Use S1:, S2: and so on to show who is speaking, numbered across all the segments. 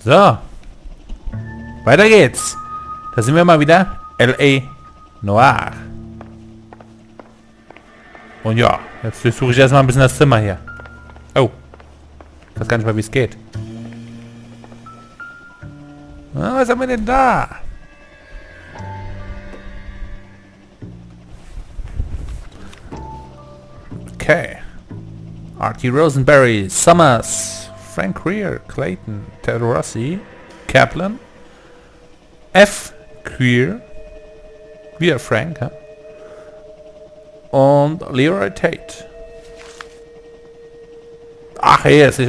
S1: So. Weiter geht's. Da sind wir mal wieder. L.A. Noire. Und ja, jetzt durchsuche ich erstmal ein bisschen das Zimmer hier. Oh. Ich weiß gar nicht mal, wie es geht. Ah, was haben wir denn da? Okay. Artie Rosenberry, Summers, Frank Greer, Clayton, Ted Rossi, Kaplan, F. Greer, wieder Frank, ja? Und Leroy Tate. Ach, hier ist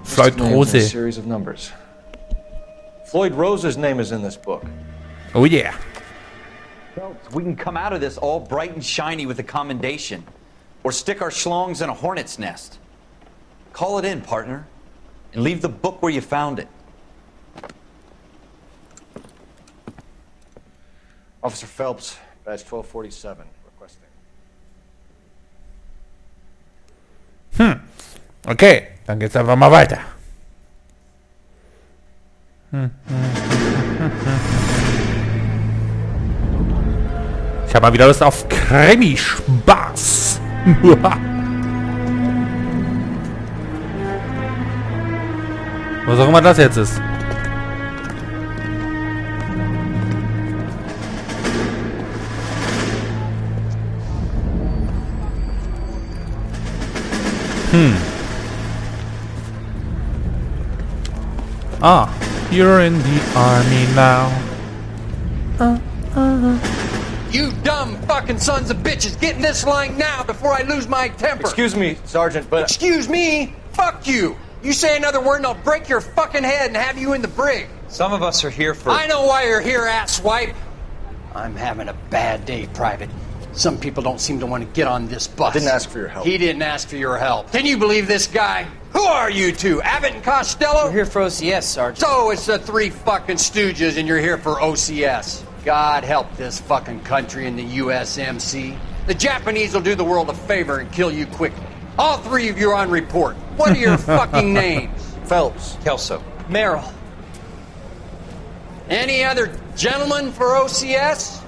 S1: Floyd Rose.
S2: Series of numbers. Floyd Rose's name is in this book.
S1: Oh yeah.
S3: We can come out of this all bright and shiny with a commendation. Or stick our schlongs in a hornet's nest. Call it in, partner. And leave the book where you found it.
S2: Officer Phelps, badge 1247, requesting.
S1: Okay, dann geht's einfach mal weiter. Ich habe mal wieder Lust auf Krimi-Spaß. Was auch immer das jetzt ist. Ah, you're in the army now.
S4: You dumb fucking sons of bitches, get in this line now before I lose my temper.
S2: Excuse me, Sergeant, but...
S4: Excuse me? Fuck you. You say another word and I'll break your fucking head and have you in the brig.
S3: Some of us are here for...
S4: I know why you're here, asswipe. I'm having a bad day, Private. Some people don't seem to want to get on this bus.
S2: I didn't ask for your help.
S4: He didn't ask for your help. Can you believe this guy? Who are you two? Abbott and Costello?
S5: We're here for OCS, Sergeant.
S4: So it's the three fucking stooges and you're here for OCS. God help this fucking country and the USMC. The Japanese will do the world a favor and kill you quickly. All three of you are on report. What are your fucking names?
S2: Phelps.
S3: Kelso.
S5: Merrill.
S4: Any other gentlemen for OCS?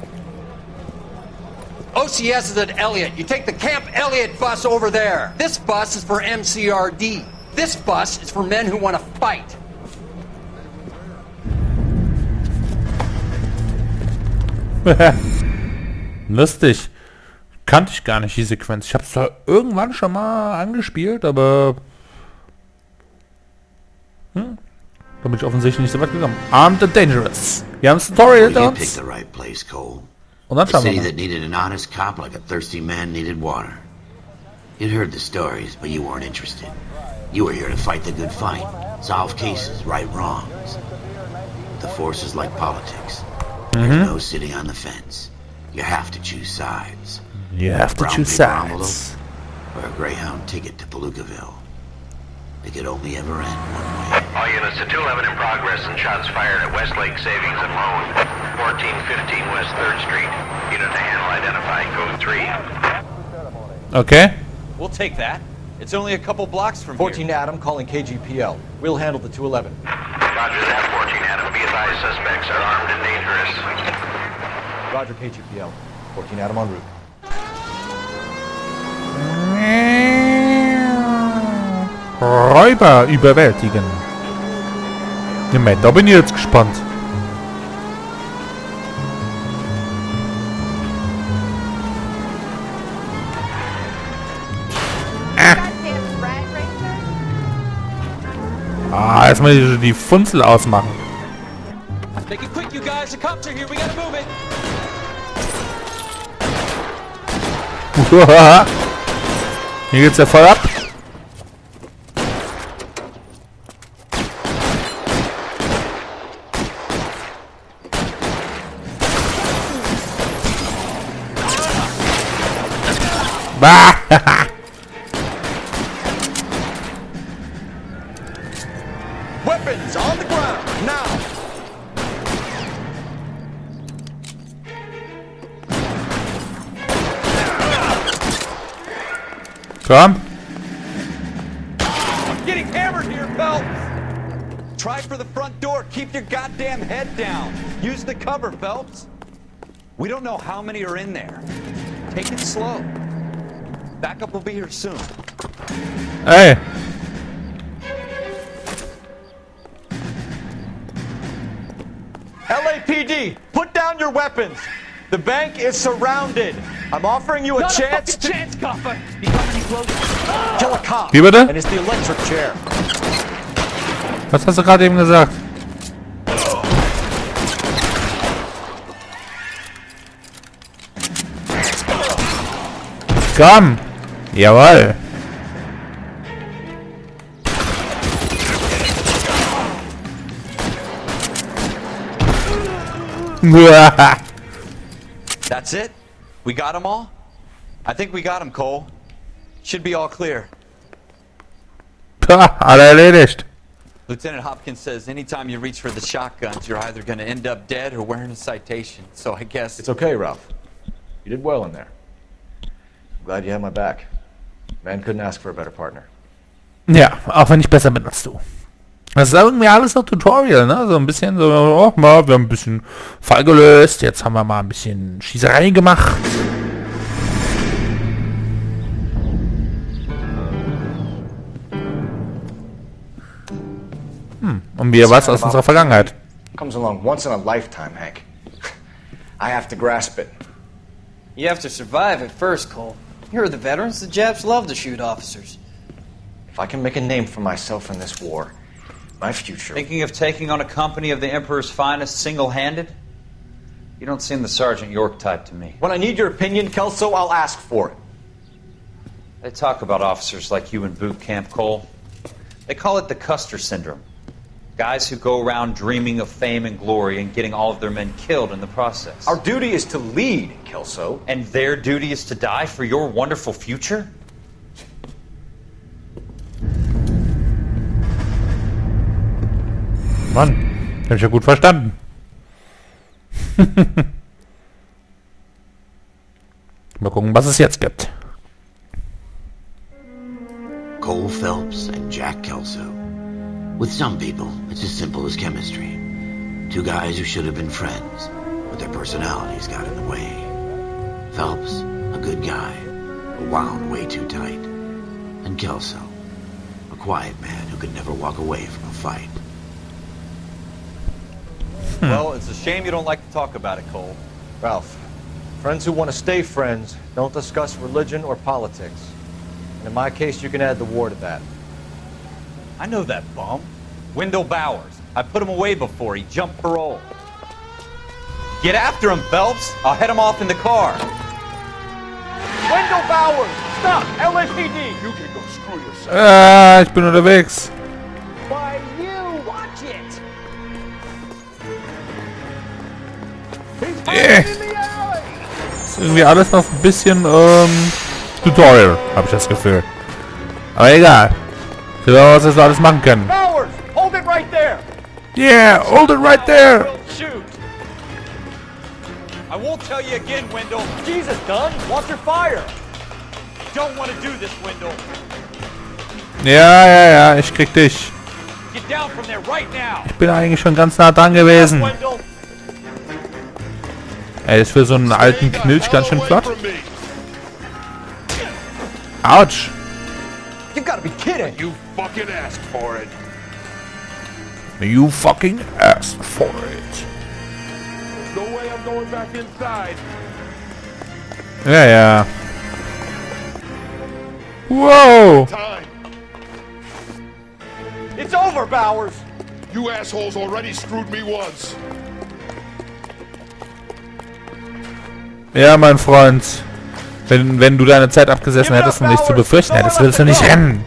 S4: OCS is at Elliott. You take the Camp Elliott bus over there. This bus is for MCRD. This bus is for men who want to fight.
S1: Lustig. Kannte ich gar nicht, die Sequenz. Ich habe es zwar irgendwann schon mal angespielt, aber... Da bin ich offensichtlich nicht so weit gekommen. Armed and Dangerous. Wir haben ein Tutorial hinter uns. Und dann schauen wir
S6: city
S1: mal.
S6: that needed an honest cop like a thirsty man needed water. You'd heard the stories, but you weren't interested. You were here to fight the good fight, solve cases, right wrongs. The force is like politics. There's no sitting on the fence. You have to choose sides.
S1: You have to choose sides.
S6: Or a Greyhound ticket to Palookaville. It could only ever end one way.
S7: All units to 211 in progress and shots fired at Westlake Savings and Loan, 1415 West 3rd Street. Unit to handle identified, code 3.
S1: Okay.
S3: We'll take that. It's only a couple blocks from
S2: 14
S3: here.
S2: Adam calling KGPL. We'll handle the 211.
S7: Roger that, 14 Adam. Be advised, suspects are armed and dangerous.
S2: Roger KGPL. 14 Adam en route.
S1: Räuber überwältigen. Moment, da bin ich jetzt gespannt. Erstmal die Funzel ausmachen.
S4: Make it quick, you guys. The cops are here. We gotta move it.
S1: Hier geht's ja voll ab. Bah!
S2: Weapons on the ground, now!
S1: Komm.
S4: I'm getting hammered here, Phelps.
S3: Try for the front door. Keep your goddamn head down. Use the cover, Phelps. We don't know how many are in there. Take it slow. Backup will be here soon.
S1: Ey.
S2: LAPD, put down your weapons. The bank is surrounded. I'm offering you a chance to
S3: copper. You come any closer?
S2: kill a cop.
S1: Wie bitte?
S2: And it's the electric chair.
S1: Was hast du gerade eben gesagt? Komm! Jawohl!
S3: That's it? We got them all? I think we got them, Cole. Should be all clear.
S1: Alle erledigt.
S3: Lieutenant Hopkins says anytime you reach for the shotguns, you're either going to end up dead or wearing a citation. So I guess...
S2: It's okay, Ralph. You did well in there. I'm glad you had my back. Man couldn't ask for a better partner.
S1: Ja, auch wenn ich besser bin als du. Das ist irgendwie alles noch Tutorial, ne? So ein bisschen so, oh, mal, wir haben ein bisschen Fall gelöst, jetzt haben wir mal ein bisschen Schießerei gemacht. Und wir was aus unserer Vergangenheit.
S2: Comes along once in a lifetime, Hank. I have to grasp it.
S5: You have to survive at first, Cole. Here are the veterans. The Japs love to shoot officers.
S2: If I can make a name for myself in this war, my future...
S3: Thinking of taking on a company of the Emperor's finest single-handed? You don't seem the Sergeant York type to me.
S2: When I need your opinion, Kelso, I'll ask for it.
S3: They talk about officers like you in boot camp, Cole. They call it the Custer Syndrome. Guys who go around dreaming of fame and glory and getting all of their men killed in the process.
S2: Our duty is to lead, Kelso.
S3: And their duty is to die for your wonderful future?
S1: Mann, hab ich ja gut verstanden. Mal gucken, was es jetzt gibt.
S6: Cole Phelps and Jack Kelso. With some people, it's as simple as chemistry. Two guys who should have been friends, but their personalities got in the way. Phelps, a good guy, but wound way too tight. And Kelso, a quiet man who could never walk away from a fight.
S3: Well, it's a shame you don't like to talk about it, Cole.
S2: Ralph, friends who want to stay friends don't discuss religion or politics. And in my case, you can add the war to that.
S3: I know that bum. Wendell Bowers. I put him away before. He jumped parole. Get after him, Phelps. I'll head him off in the car.
S2: Wendell Bowers! Stop! LAPD! You can go screw yourself.
S1: Ich bin unterwegs.
S2: By you! Watch it! He's hiding in the alley!
S1: Ist irgendwie alles noch ein bisschen Tutorial, habe ich das Gefühl. Aber egal. Ich will was wir alles machen können.
S2: Bowers! Hold it right there!
S1: Yeah, hold it right there!
S3: We'll shoot. I won't tell you again, Wendell.
S2: Jesus, Dunn! Watch your fire!
S3: Don't want to do this, Wendell.
S1: Ja, ich krieg dich.
S3: Get down from there right now.
S1: Ich bin eigentlich schon ganz nah dran gewesen.
S2: Wendell!
S1: Ey, ist für so einen alten Knilch ganz schön flott. Autsch!
S2: You gotta be kidding!
S8: You fucking asked for it.
S1: You fucking asked for it.
S8: No way I'm going back inside.
S1: Ja. Wow!
S8: Time.
S2: It's over, Bowers!
S8: You assholes already screwed me once.
S1: Ja, mein Freund. Wenn du deine Zeit abgesessen hättest und nichts zu befürchten hättest, würdest du nicht rennen.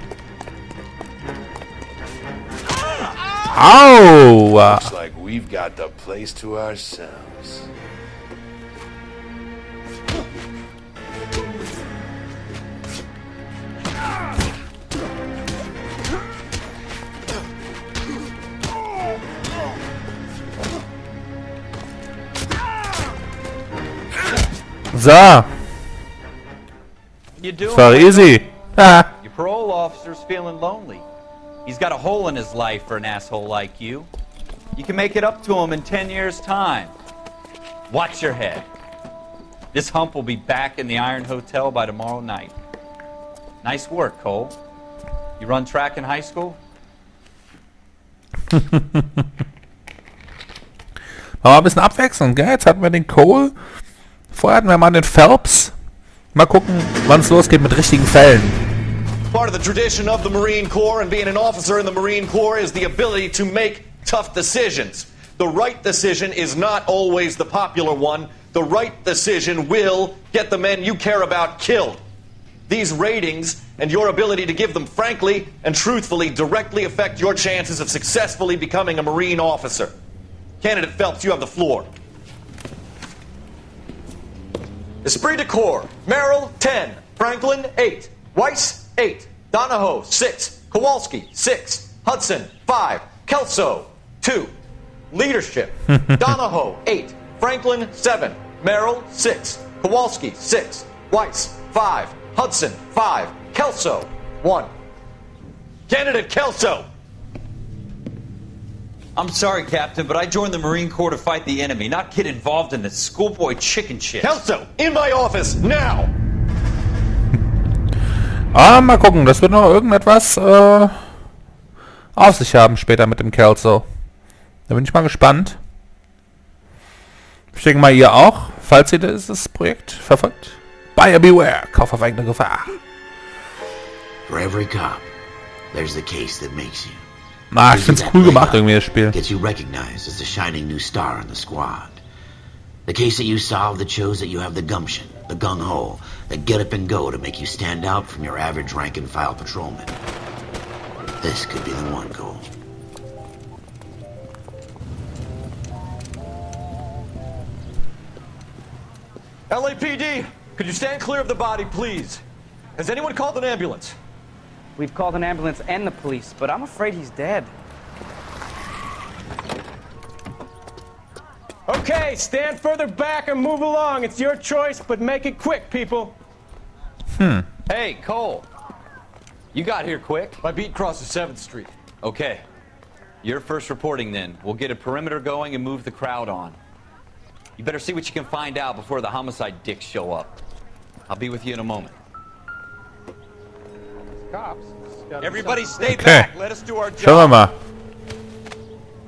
S1: Aua!
S8: Looks like we've got the place to ourselves.
S1: So,
S3: You doing?
S1: das war easy. Ha.
S3: Your parole officer's feeling lonely. He's got a hole in his life for an asshole like you. You can make it up to him in 10 years' time. Watch your head. This hump will be back in the Iron Hotel by tomorrow night. Nice work, Cole. You run track in high school?
S1: Mal ein bisschen abwechseln, gell? Jetzt hatten wir den Cole. Vorher hatten wir mal den Phelps. Mal gucken, wann es losgeht mit richtigen Fällen.
S9: Part of the tradition of the Marine Corps and being an officer in the Marine Corps is the ability to make tough decisions. The right decision is not always the popular one. The right decision will get the men you care about killed. These ratings and your ability to give them frankly and truthfully directly affect your chances of successfully becoming a Marine officer. Candidate Phelps, you have the floor. Esprit de Corps, Merrill, 10. Franklin, 8. Weiss, 8. Donahoe, 6. Kowalski, 6. Hudson, 5. Kelso, 2. Leadership, Donahoe, 8. Franklin, 7. Merrill, 6. Kowalski, 6. Weiss, 5. Hudson, 5. Kelso, 1. Candidate Kelso!
S3: I'm sorry, Captain, but I joined the Marine Corps to fight the enemy, not get involved in this schoolboy chicken shit.
S9: Kelso, in my office, now!
S1: Mal gucken, das wird noch irgendetwas auf sich haben später mit dem Kelso. Da bin ich mal gespannt. Ich denke mal, ihr auch, falls ihr dieses Projekt verfolgt. Buyer beware, Kauf auf eigene Gefahr.
S6: For every cop, there's the case that makes you.
S1: Ich find's cool gemacht irgendwie, das Spiel.
S6: Gets you recognized as the shining new star in the squad. The case that you solved that shows that you have the gumption, the gung-ho, the get up and go to make you stand out from your average rank-and-file patrolman. This could be the one, Cole.
S9: LAPD, could you stand clear of the body, please? Has anyone called an ambulance?
S10: We've called an ambulance and the police, but I'm afraid he's dead.
S11: Okay, stand further back and move along. It's your choice, but make it quick, people.
S3: Hey, Cole. You got here quick.
S2: My beat crosses 7th Street.
S3: Okay. You're first reporting then. We'll get a perimeter going and move the crowd on. You better see what you can find out before the homicide dicks show up. I'll be with you in a moment.
S11: Cops.
S3: Everybody stay back. Let us do our job.
S1: Schauen wir mal.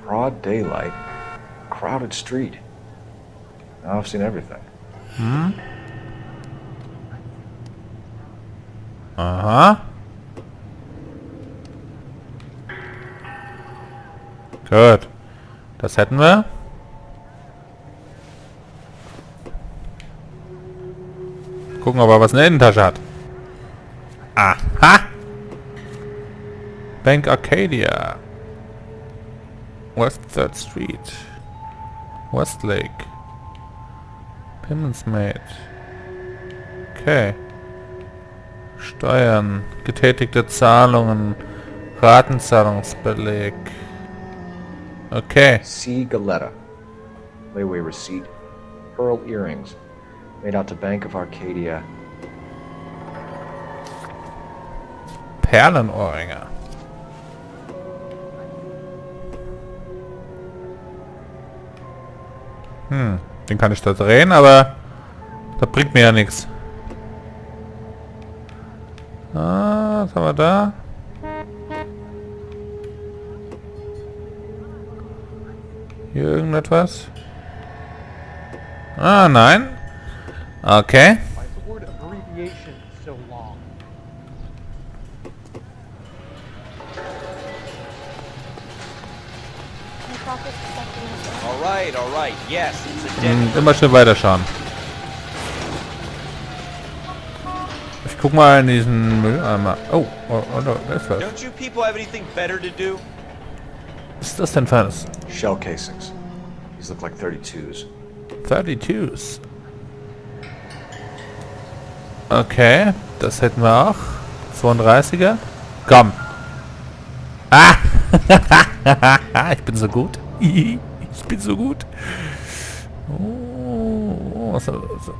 S2: Broad daylight, crowded street. Now I've seen everything.
S1: Aha. Gut. Das hätten wir. Gucken, ob er was in der Innentasche hat. Aha! Bank Arcadia. West 3rd Street. Westlake. Payments made. Okay. Steuern. Getätigte Zahlungen. Ratenzahlungsbeleg. Okay.
S2: C. Galetta. Layaway receipt. Pearl earrings. Made out to Bank of Arcadia.
S1: Perlenohrringe. Den kann ich da drehen, aber das bringt mir ja nichts. Was haben wir da? Hier irgendetwas? Nein. Okay.
S3: All right. Yes, it's a dead.
S1: Immer schnell weiterschauen. Ich guck mal in diesen Mülleimer. Oh, da ist was.
S3: Don't you people have anything better to do?
S1: Was ist das denn für eines?
S2: Shell casings. These look like 32s.
S1: 32s. Okay, das hätten wir auch. 32er. Komm. Ich bin so gut. Ich bin so gut. Oh, was ist das?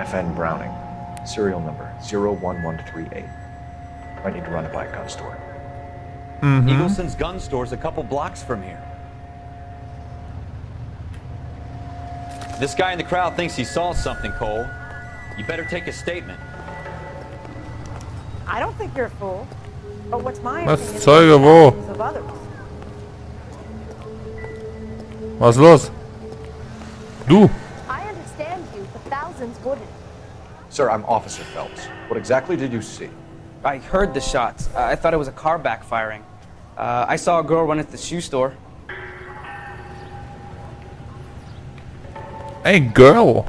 S2: FN Browning. Serial number 01138. I need to run it by a gun store.
S3: Eagleson's gun store's a couple blocks from here. This guy in the crowd thinks he saw something, Cole. You better take a statement.
S12: I don't think you're a fool. But what's my
S1: Was
S12: opinion
S1: Zeuge wo?
S12: of others?
S1: Was ist los? Du!
S12: I understand you, but thousands wouldn't.
S2: Sir, I'm Officer Phelps. What exactly did you see?
S10: I heard the shots. I thought it was a car backfiring. I saw a girl run at the shoe store.
S1: Hey, girl!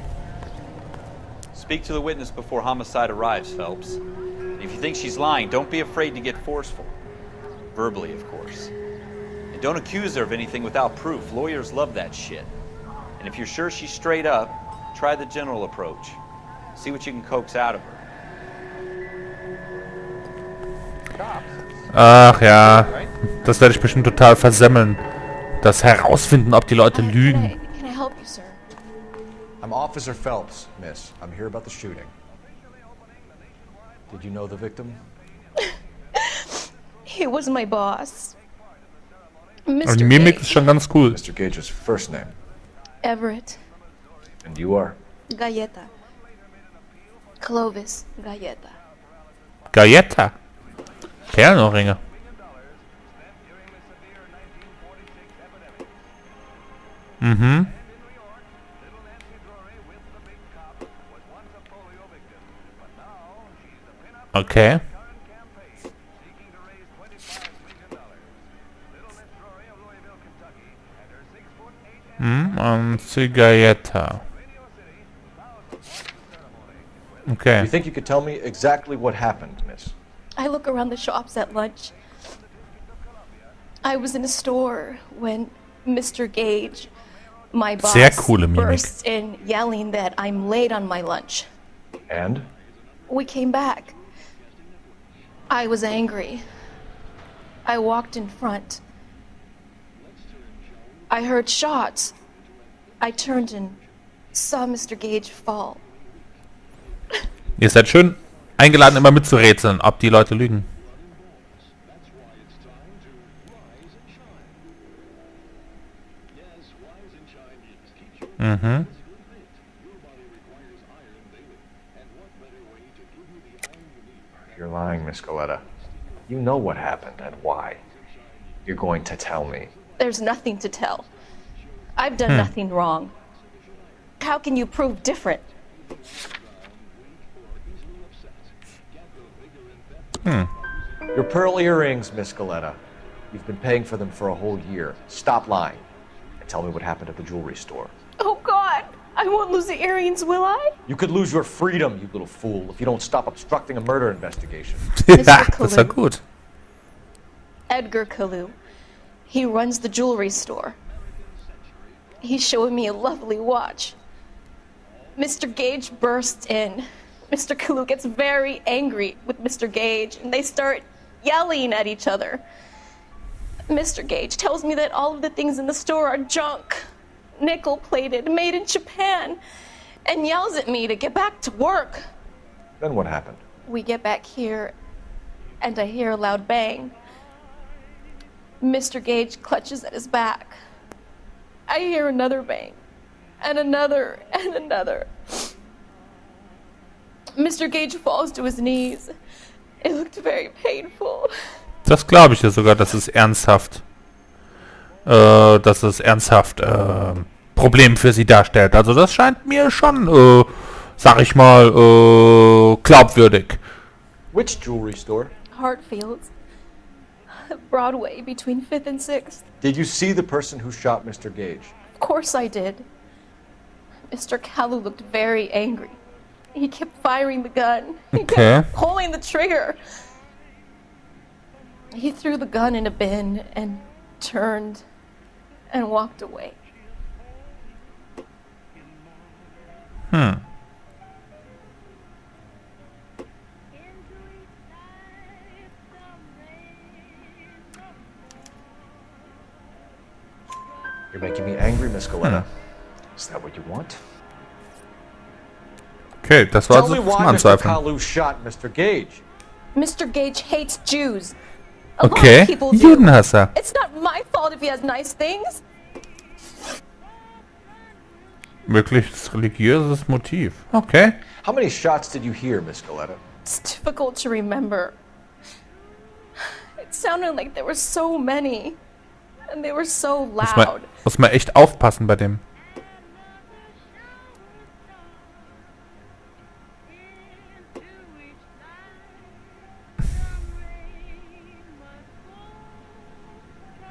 S3: Speak to the witness before homicide arrives, Phelps. And if you think she's lying, don't be afraid to get forceful. Verbally, of course. And don't accuse her of anything without proof. Lawyers love that shit. And if you're sure she's straight up, try the general approach. See what you can coax out of her.
S1: Ach ja, das werde ich bestimmt total versemmeln. Das herausfinden, ob die Leute lügen.
S12: Can I help you, sir?
S2: I'm Officer Phelps, miss. I'm here about the shooting. Did you know the victim?
S12: He was my boss.
S1: Und die Mimik ist schon ganz cool.
S2: Mr. Gage's first name.
S12: Everett.
S2: And you are?
S12: Galleta. Clovis Galleta.
S1: Galleta. Perlenohrringe. Mhm. Okay. Und Zigaretta. Okay.
S2: You think you could tell me exactly what happened, miss?
S12: I look around the shops at lunch. I was in a store when Mr. Gage, my boss,
S1: Sehr coole Mimik.
S12: bursts in yelling that I'm late on my lunch.
S2: And?
S12: We came back. I was angry. I walked in front. I heard shots. I turned and saw Mr. Gage fall.
S1: Ihr seid schön eingeladen, immer mitzurätseln, ob die Leute lügen. Mhm.
S2: You're lying, Miss Galletta. You know what happened and why. You're going to tell me.
S12: There's nothing to tell. I've done nothing wrong. How can you prove different?
S2: Your pearl earrings, Miss Galletta. You've been paying for them for a whole year. Stop lying and tell me what happened at the jewelry store.
S12: Oh, God! I won't lose the earrings, will I?
S2: You could lose your freedom, you little fool, if you don't stop obstructing a murder investigation.
S1: Ja, das war gut.
S12: Edgar Kalu. He runs the jewelry store. He's showing me a lovely watch. Mr. Gage bursts in. Mr. Kalu gets very angry with Mr. Gage, and they start yelling at each other. Mr. Gage tells me that all of the things in the store are junk, nickel-plated, made in Japan, and yells at me to get back to work.
S2: Then what happened?
S12: We get back here, and I hear a loud bang. Mr. Gage clutches at his back. I hear another bang, and another, and another. Mr. Gage falls to his knees. It looked very painful.
S1: Das glaube ich ja sogar, dass es ernsthaft Problem für sie darstellt. Also das scheint mir schon, sag ich mal, glaubwürdig.
S2: Which jewelry store?
S12: Hartfield's. Broadway, between 5th and 6th.
S2: Did you see the person who shot Mr. Gage?
S12: Of course I did. Mr. Kalu looked very angry. He kept firing the gun. He kept pulling the trigger. He threw the gun in a bin and turned and walked away.
S2: You're making me angry, Miss Galletta. Is that what you want?
S1: Okay, das war
S2: Tell
S1: also
S2: me
S1: zum
S2: why Mr.
S1: Anzweifeln.
S2: Kalu shot Mr. Gage.
S12: Mr. Gage hates Jews. A lot
S1: Okay,
S12: of people do.
S1: Judenhasser.
S12: It's not my fault if he has nice things.
S1: Mögliches religiöses Motiv. Okay.
S2: How many shots did you hear, Miss Galetta?
S12: It's difficult to remember. It sounded like there were so many. And they were so loud.
S1: Muss man echt aufpassen bei dem.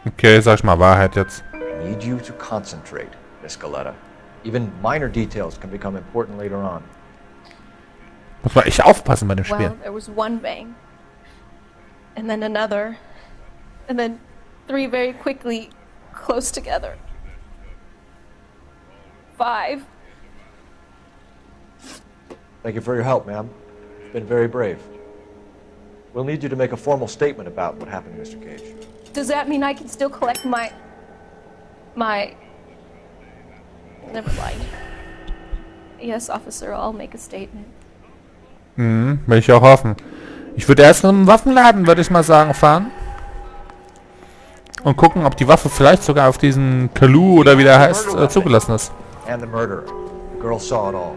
S1: Okay, sag ich mal Wahrheit jetzt.
S2: I need you to concentrate, Miss Galetta. Even minor details can become important later on.
S1: Muss man echt aufpassen bei dem Spiel.
S12: Well, there was one bang. And then another. And then 3 very quickly, close together. 5.
S2: Thank you for your help, ma'am. You've been very brave. We'll need you to make a formal statement about what happened to Mr. Gage.
S12: Does that mean I can still collect my... Never mind. Yes, officer, I'll make a statement.
S1: Will ich auch hoffen. Ich würde erst in einen Waffenladen, würde ich mal sagen, fahren. Und gucken, ob die Waffe vielleicht sogar auf diesen Kalu oder wie der heißt, zugelassen ist.
S2: And the murderer. The girl saw it all.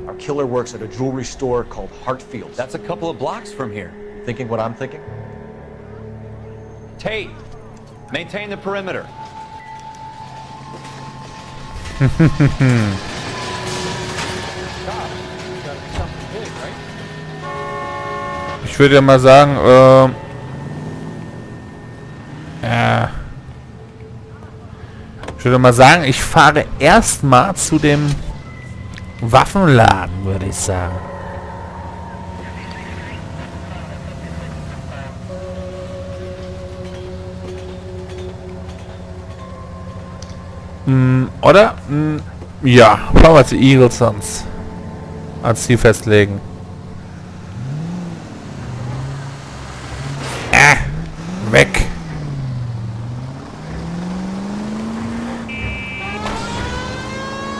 S2: Our killer works at a jewelry store called Hartfield.
S3: That's a couple of blocks from here.
S2: Thinking what I'm thinking?
S3: Tate, maintain the perimeter.
S1: Ich würde ja mal sagen, ich würde mal sagen, ich fahre erstmal zu dem Waffenladen, würde ich sagen. Oder? Ja, fahren wir zu Eagles sonst. Als Ziel festlegen. Weg!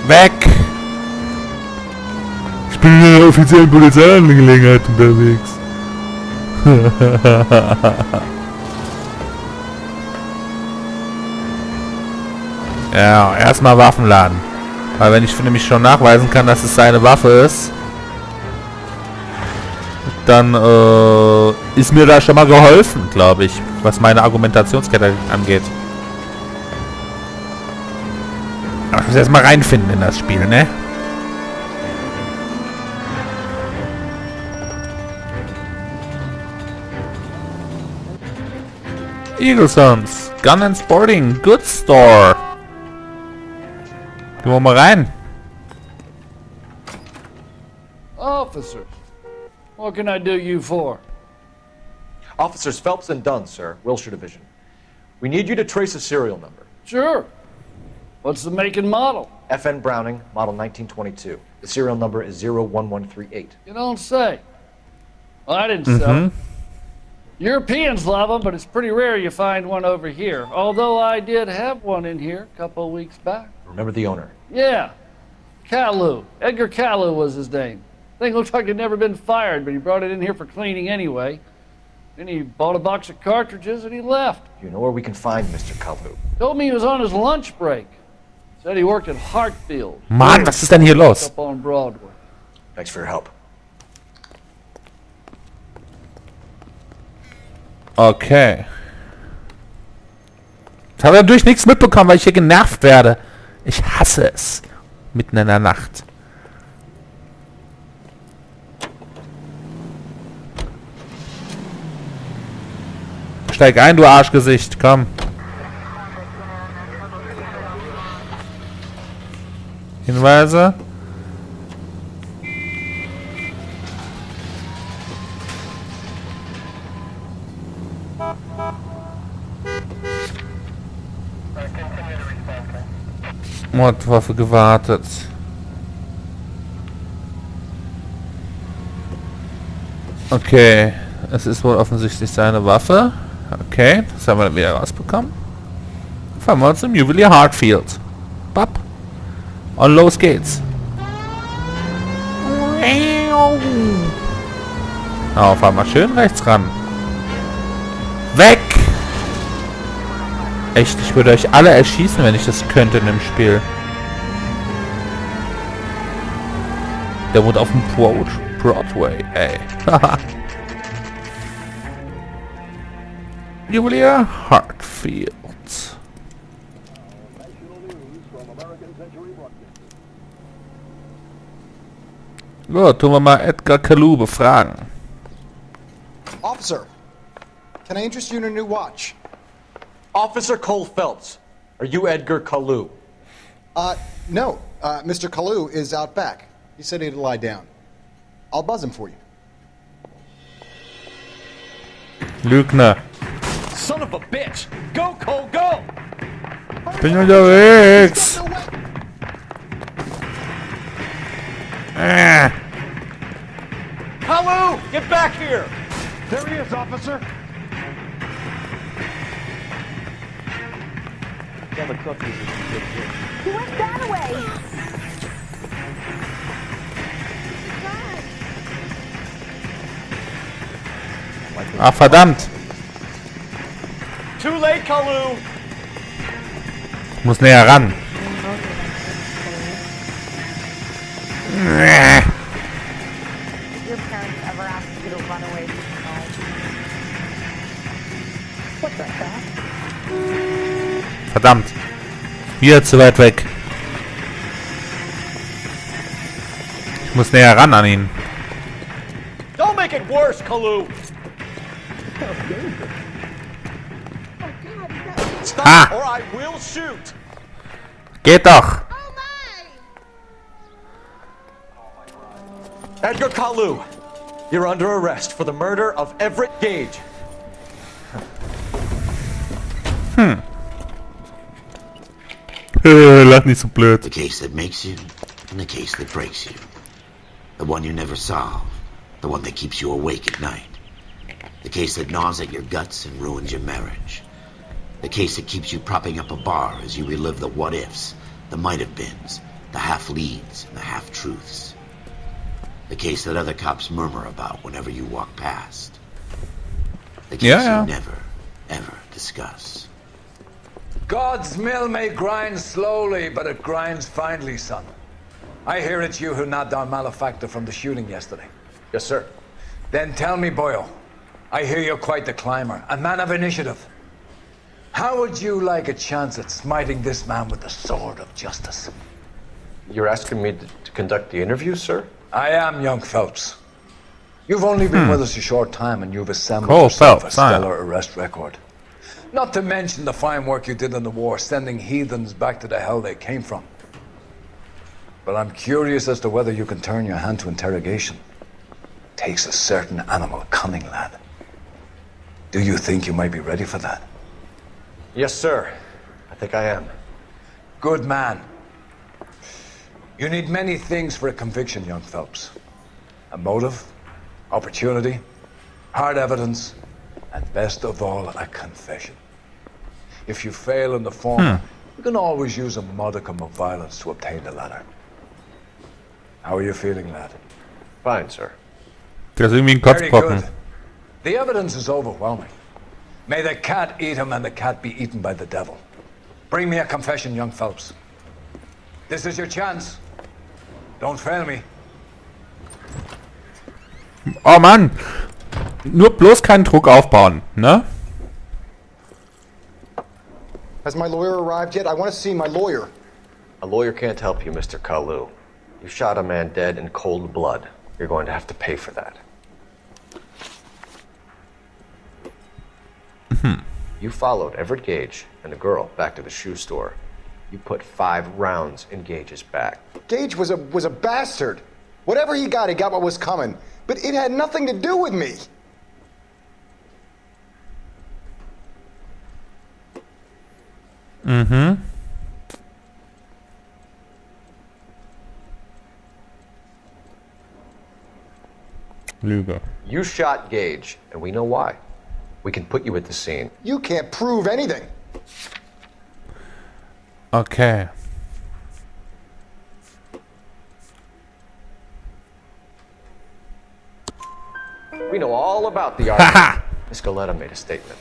S1: Weg! Ich bin in einer offiziellen Polizeiangelegenheit unterwegs. Ja, erstmal Waffenladen. Weil wenn ich nämlich schon nachweisen kann, dass es seine Waffe ist, dann ist mir da schon mal geholfen, glaube ich, was meine Argumentationskette angeht. Aber ich muss erstmal reinfinden in das Spiel, ne? Eagle Sons, Gun and Sporting Goods Store. Gehen wir mal rein.
S13: Officers, what can I do you for?
S2: Officers Phelps and Dunn, sir, Wilshire Division. We need you to trace a serial number.
S13: Sure. What's the make and model?
S2: FN Browning, model 1922. The serial number is 01138.
S13: You don't say. Well, I didn't sell it. Europeans love them, but it's pretty rare you find one over here. Although I did have one in here a couple of weeks back.
S2: Remember the owner?
S13: Yeah. Kalu. Edgar Kalu was his name. Thing looked like he'd never been fired, but he brought it in here for cleaning anyway. Then he bought a box of cartridges and he left.
S2: You know where we can find Mr. Kalu?
S13: Told me he was on his lunch break. Said he worked at Hartfield.
S1: Mann, was ist denn hier los?
S13: Up on Broadway.
S2: Thanks for your help.
S1: Okay. Ich habe natürlich nichts mitbekommen, weil ich hier genervt werde. Ich hasse es. Mitten in der Nacht. Steig ein, du Arschgesicht. Komm. Hinweise. Mordwaffe gewartet. Okay. Es ist wohl offensichtlich seine Waffe. Okay, das haben wir dann wieder rausbekommen. Fahren wir zum Juwelier Hartfield. Bap. Und los geht's. Oh, fahr mal schön rechts ran. Weg! Echt, ich würde euch alle erschießen, wenn ich das könnte in dem Spiel. Der wohnt auf dem Broadway, ey. Julia Hartfield. So, tun wir mal Edgar Kalu befragen.
S14: Officer, can I interest you in a new watch?
S2: Officer Cole Phelps, are you Edgar Kalu?
S14: No. Mr. Kalu is out back. He said he'd lie down. I'll buzz him for you.
S1: Lügner.
S9: Son of a bitch! Go, Cole, go!
S1: Bin unterwegs.
S9: Kalu, get back here!
S8: There he is, officer.
S15: He went that way.
S1: Ah, verdammt.
S9: Too late, Kalu!
S1: Ich muss näher ran.
S15: Your parents ever asked you to run away from home? What the heck?
S1: Verdammt. Wieder zu weit weg. Ich muss näher ran an ihn.
S9: Don't make it worse, Kalu! Stop, or I will shoot!
S1: Geht doch.
S2: Edgar Kalu, you're under arrest for the murder of Everett Gage.
S1: Lach nicht so blöd.
S6: The case that makes you, and the case that breaks you. The one you never solve. The one that keeps you awake at night. The case that gnaws at your guts and ruins your marriage. The case that keeps you propping up a bar as you relive the what-ifs, the might-have-beens, the half-leads, and the half-truths. The case that other cops murmur about whenever you walk past. The case you never, ever discuss.
S16: God's mill may grind slowly, but it grinds finely, son. I hear it's you who nabbed our malefactor from the shooting yesterday.
S2: Yes, sir.
S16: Then tell me, Boyle, I hear you're quite the climber, a man of initiative. How would you like a chance at smiting this man with the sword of justice?
S2: You're asking me to conduct the interview, sir?
S16: I am, young Phelps. You've only been with us a short time and you've assembled
S1: Cool,
S16: yourself
S1: Phelps,
S16: a stellar arrest record. Not to mention the fine work you did in the war, sending heathens back to the hell they came from. But I'm curious as to whether you can turn your hand to interrogation. Takes a certain animal cunning, lad. Do you think you might be ready for that?
S2: Yes, sir. I think I am.
S16: Good man. You need many things for a conviction, young Phelps. A motive, opportunity, hard evidence, and best of all, a confession. If you fail in the former, you can always use a modicum of violence to obtain the latter. How are you feeling, lad?
S2: Fine, sir.
S1: Der ist irgendwie ein
S16: Very
S1: Kotzbrocken.
S16: good. The evidence is overwhelming. May the cat eat him and the cat be eaten by the devil. Bring me a confession, young Phelps. This is your chance. Don't fail me.
S1: Oh Mann. Nur bloß keinen Druck aufbauen, ne?
S14: Has my lawyer arrived yet? I want to see my lawyer.
S2: A lawyer can't help you, Mr. Kalu. You shot a man dead in cold blood. You're going to have to pay for that. You followed Everett Gage and the girl back to the shoe store. You put 5 rounds in Gage's back.
S14: Gage was a bastard. Whatever he got what was coming. But it had nothing to do with me.
S1: Lüge.
S2: You shot Gage, and we know why. We can put you at the scene.
S14: You can't prove anything.
S1: Okay.
S2: We know all about the argument. Miss Goleta made a statement.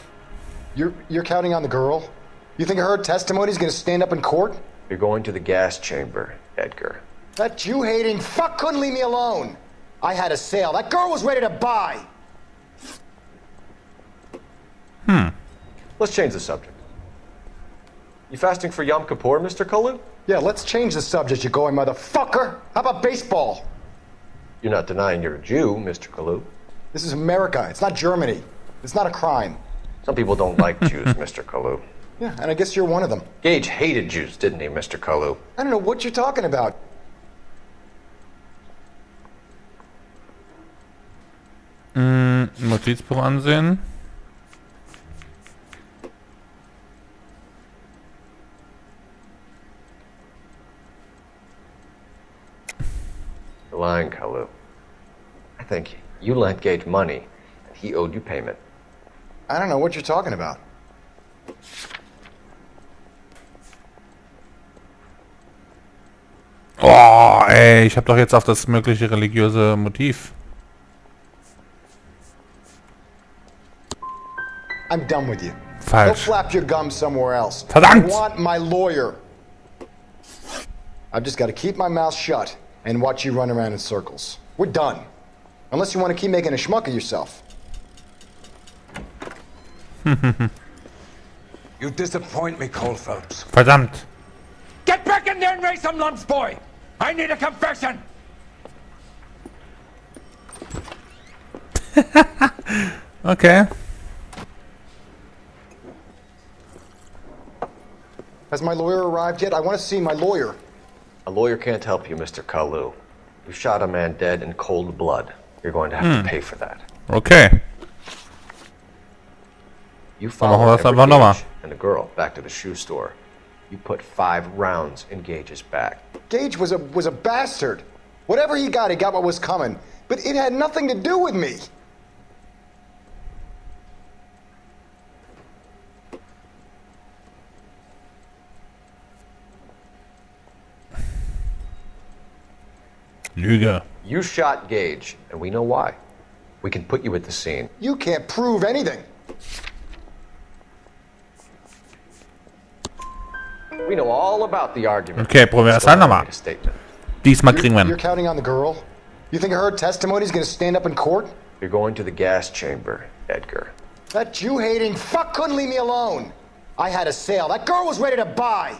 S14: You're counting on the girl? You think her testimony's gonna stand up in court?
S2: You're going to the gas chamber, Edgar.
S14: That Jew-hating fuck couldn't leave me alone. I had a sale. That girl was ready to buy.
S2: Let's change the subject. You fasting for Yom Kippur, Mr. Kalu?
S14: Yeah, let's change the subject, you going motherfucker. How about baseball?
S2: You're not denying you're a Jew, Mr. Kalu.
S14: This is America. It's not Germany. It's not a crime.
S2: Some people don't like Jews, Mr. Kalu.
S14: Yeah, and I guess you're one of them.
S2: Gage hated Jews, didn't he, Mr. Kalu?
S14: I don't know what you're talking about.
S1: Notizbuch ansehen.
S2: You're lying, Kalu. I think you lent Gage money, and he owed you payment.
S14: I don't know what you're talking about.
S1: Oh, ey, ich habe doch jetzt auf das mögliche religiöse Motiv.
S14: I'm done with you.
S1: Falsch.
S14: Go flap your gums somewhere else.
S1: Verdammt!
S14: I want my lawyer. I've just got to keep my mouth shut and watch you run around in circles. We're done. Unless you want to keep making a schmuck of yourself.
S16: You disappoint me, Cole Phelps.
S1: Verdammt.
S8: Get back in there and raise some lumps, boy! I need a confession!
S1: Okay.
S14: Has my lawyer arrived yet? I want to see my lawyer.
S2: A lawyer can't help you, Mr. Kalu. You shot a man dead in cold blood. You're going to have to pay for that.
S1: Okay.
S2: You
S1: Dann machen wir
S2: followed
S1: das einfach nochmal.
S2: Gage and the girl back to the shoe store. You put 5 rounds in Gage's back.
S14: Gage was a bastard. Whatever he got what was coming. But it had nothing to do with me.
S1: Lüge.
S2: You shot Gage, and we know why. We can put you at the scene.
S14: You can't prove anything.
S2: We know all about the argument.
S1: Okay, probieren wir es halt nochmal. Diesmal kriegen wir ihn.
S14: You're counting on the girl? You think her testimony's gonna stand up in court?
S2: You're going to the gas chamber, Edgar.
S14: That Jew-hating fuck couldn't leave me alone. I had a sale. That girl was ready to buy.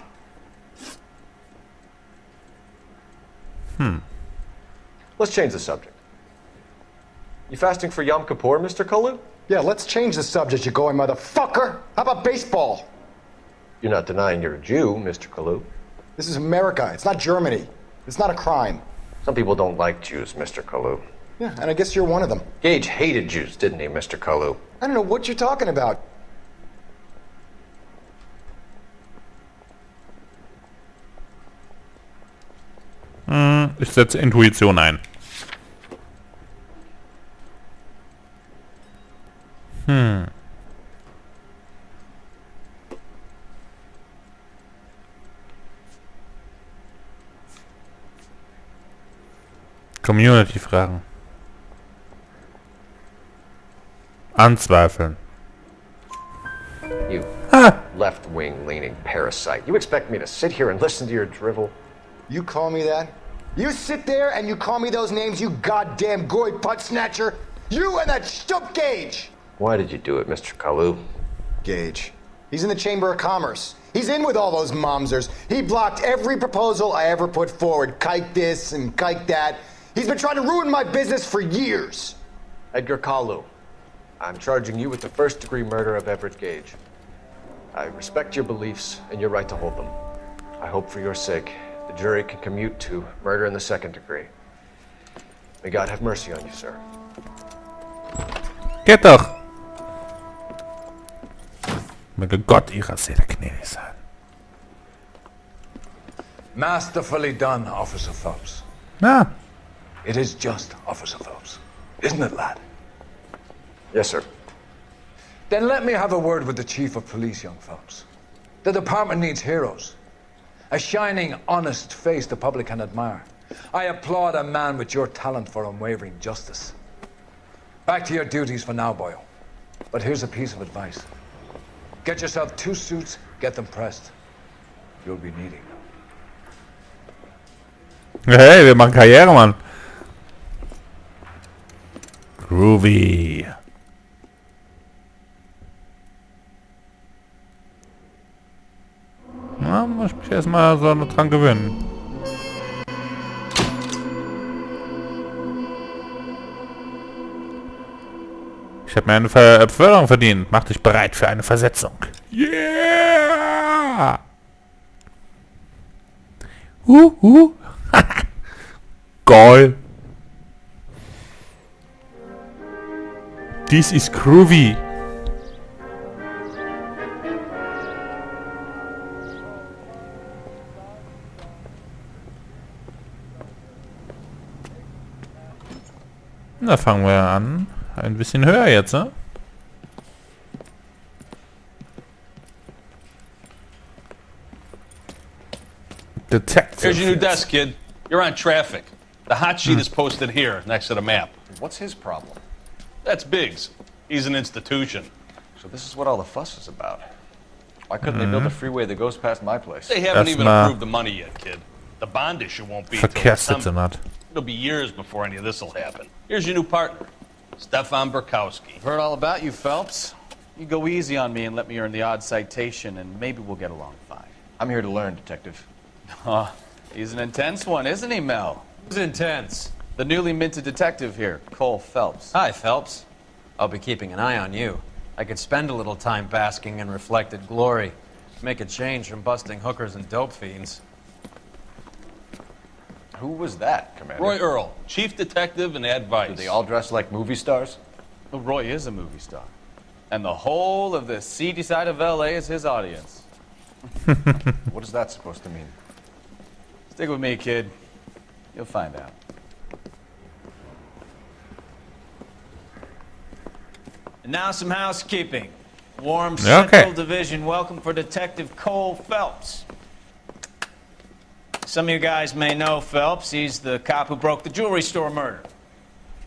S2: Let's change the subject. You fasting for Yom Kippur, Mr. Kalu?
S14: Yeah, let's change the subject, you going motherfucker. How about baseball?
S2: You're not denying you're a Jew, Mr. Kalu.
S14: This is America. It's not Germany. It's not a crime.
S2: Some people don't like Jews, Mr. Kalu.
S14: Yeah, and I guess you're one of them.
S2: Gage hated Jews, didn't he, Mr. Kalu?
S14: I don't know what you're talking about.
S1: Ich setze Intuition ein. Community-Fragen. Anzweifeln.
S2: You left-wing leaning parasite. You expect me to sit here and listen to your drivel?
S14: You call me that? You sit there and you call me those names, you goddamn goy butt snatcher? You and that stup Gage!
S2: Why did you do it, Mr. Kalu?
S14: Gage. He's in the Chamber of Commerce. He's in with all those momsers. He blocked every proposal I ever put forward. Kike this and kike that. He's been trying to ruin my business for years.
S2: Edgar Kalu, I'm charging you with the first-degree murder of Everett Gage. I respect your beliefs and your right to hold them. I hope for your sake the jury can commute to murder in the second degree. May God have mercy on you, sir.
S1: Geht doch! Möge Gott ihrer Seele gnädig sein.
S16: Masterfully done, Officer Phelps.
S1: Ja.
S16: It is just, Officer Phelps. Isn't it, lad?
S2: Yes, sir.
S16: Then let me have a word with the Chief of Police, young Phelps. The department needs heroes. A shining, honest face the public can admire. I applaud a man with your talent for unwavering justice. Back to your duties for now, Boyle. But here's a piece of advice. Get yourself 2 suits, get them pressed. You'll be needing them.
S1: Hey, wir machen Karriere, Mann. Groovy. Na, muss ich mich erstmal so dran gewöhnen. Ich habe mir eine Beförderung verdient. Mach dich bereit für eine Versetzung. Yeah! Geil. This is groovy. Da fangen wir an. Ein bisschen höher jetzt, ne? Detective.
S17: Here's your new desk, kid. You're on traffic. The hot sheet is posted here, next to the map.
S2: What's his problem?
S17: That's Biggs. He's an institution.
S2: So this is what all the fuss is about. Why couldn't they build a freeway that goes past my place?
S17: They haven't even approved the money yet, kid. The bond issue won't be till December. It'll be years before any of this will happen. Here's your new partner, Stefan Burkowski.
S3: Heard all about you, Phelps. You go easy on me and let me earn the odd citation, and maybe we'll get along fine.
S2: I'm here to learn, Detective.
S3: He's an intense one, isn't he, Mel? Who's intense? The newly minted detective here, Cole Phelps.
S5: Hi, Phelps. I'll be keeping an eye on you. I could spend a little time basking in reflected glory. Make a change from busting hookers and dope fiends.
S2: Who was that, Commander?
S17: Roy Earl, chief detective and advice.
S2: Do they all dress like movie stars?
S3: Well, Roy is a movie star. And the whole of the seedy side of L.A. is his audience.
S2: What is that supposed to mean?
S3: Stick with me, kid. You'll find out. And now some housekeeping. Warm Central Division welcome for Detective Cole Phelps. Some of you guys may know Phelps. He's the cop who broke the jewelry store murder.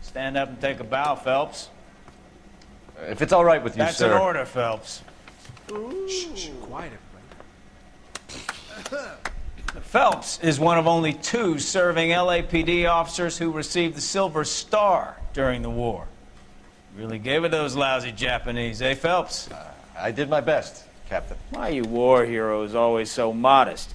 S3: Stand up and take a bow, Phelps.
S2: If it's all right with you,
S3: That's
S2: sir.
S3: an order, Phelps.
S14: Shh, quiet, everybody.
S3: Phelps is one of only 2 serving LAPD officers who received the Silver Star during the war. Really gave it those lousy Japanese, eh, Phelps?
S2: I did my best, Captain.
S3: Why you war heroes always so modest?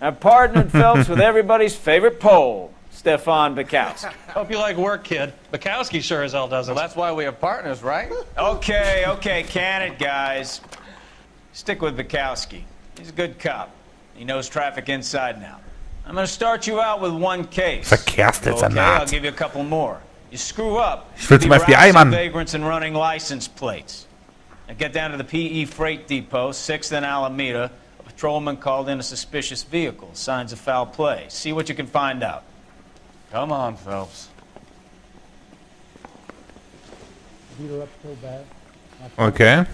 S3: I've partnered Phelps with everybody's favorite Pole, Stefan Bukowski.
S17: Hope you like work, kid. Bukowski sure as hell doesn't.
S3: Well, that's why we have partners, right? Okay, can it, guys. Stick with Bukowski. He's a good cop. He knows traffic inside and out. I'm going to start you out with 1 case.
S1: Verkehrsdezernat.
S3: Okay, I'll give you a couple more. You screw up,
S1: Ich will zum FBI, Mann.
S3: vagrants and running license plates. Now get down to the PE Freight Depot, 6th and Alameda. A patrolman called in a suspicious vehicle. Signs of foul play. See what you can find out. Come on, Phelps.
S1: Okay.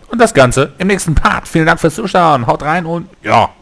S1: Und das Ganze im nächsten Part. Vielen Dank fürs Zuschauen. Haut rein und ja.